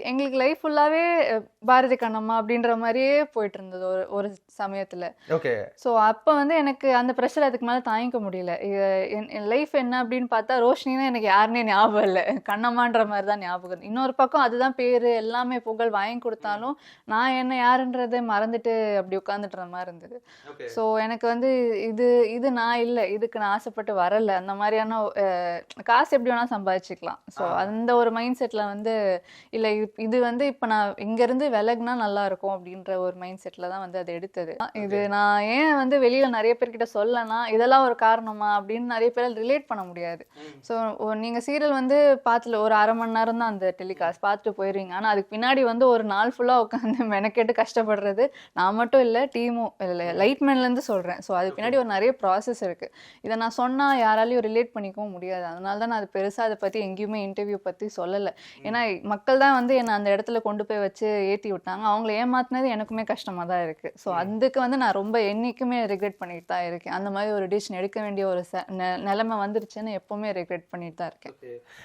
எங்களுக்கு லைஃப் ஃபுல்லாவே பாரதி கண்ணம்மா அப்படின்ற மாதிரியே போயிட்டு இருந்தது ஒரு ஒரு சமயத்துல. ஓகே. ஸோ அப்போ வந்து எனக்கு அந்த ப்ரெஷர் அதுக்கு மேலே தாங்கிக்க முடியல. என் லைஃப் என்ன அப்படின்னு பார்த்தா ரோஷினின்னா எனக்கு யாருன்னே ஞாபகம் இல்லை, கண்ணம்மான்ற மாதிரி தான் ஞாபகம். இன்னொரு பக்கம் அதுதான் பேர், எல்லாமே புகழ் வாங்கி கொடுத்தாலும் நான் என்ன யாருன்றதை மறந்துட்டு அப்படி உட்காந்துட்டுற மாதிரி இருந்தது. ஸோ எனக்கு வந்து இது இது நான் இல்லை, இதுக்கு நான் ஆசைப்பட்டு வரலை. அந்த மாதிரியான காசு எப்படி வேணால் சம்பாதிச்சுக்கலாம். ஸோ அந்த ஒரு மைண்ட் செட்டில் வந்து இல்லை, இது வந்து இப்போ நான் இங்கேருந்து விலகுனா நல்லா இருக்கும் அப்படின்ற ஒரு மைண்ட் செட்டில் தான் வந்து அதை எடுத்தது. இது நான் ஏன் வந்து வெளியில் நிறைய பேர்கிட்ட சொல்லனா இதெல்லாம் ஒரு காரணமா அப்படின்னு நிறைய பேரால் ரிலேட் பண்ண முடியாது. ஸோ நீங்கள் சீரியல் வந்து பார்த்துல ஒரு அரை மணி நேரம் தான் அந்த டெலிகாஸ்ட் பார்த்துட்டு போயிடுவீங்க. ஆனால் அதுக்கு பின்னாடி வந்து ஒரு நாள் ஃபுல்லாக உட்காந்து மெனக்கெட்டு கஷ்டப்படுறது நான் மட்டும் இல்லை, டீமும் இல்லை, லைட்மேன்லேருந்து சொல்கிறேன். ஸோ அதுக்கு பின்னாடி ஒரு நிறைய ப்ராசஸ் இருக்குது. இதை நான் சொன்னால் யாராலையும் ரிலேட் பண்ணிக்கவும் முடியாது. அதனால தான் நான் அது பெருசாக அதை பற்றி எங்கேயுமே இன்டர்வியூ பற்றி சொல்லலை. ஏன்னா மக்கள் தான் வந்து என்னை அந்த இடத்துல கொண்டு போய் வச்சு ஏற்றி விட்டாங்க. அவங்கள ஏமாத்தினது எனக்குமே கஷ்டமாக தான் இருக்குது. ஸோ அதுக்கு வந்து நான் ரொம்ப என்றைக்குமே ரெக்ரெட் பண்ணிட்டு தான் இருக்கேன். அந்த மாதிரி ஒரு டிசிஷன் எடுக்க வேண்டிய ஒரு நிலைமை வந்துருச்சுன்னு எப்போவுமே ரெக்ரெட் பண்ணிட்டு தான் இருக்கேன்.